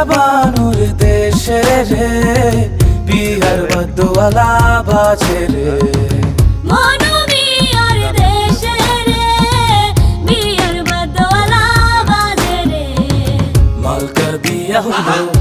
বানুর দেশে রে বিহার বদওয়ালা বাজে রে মনুমিয়ার দেশে রে বিয়ার বদওয়ালা বাজে রে মালকার বিয়া হলো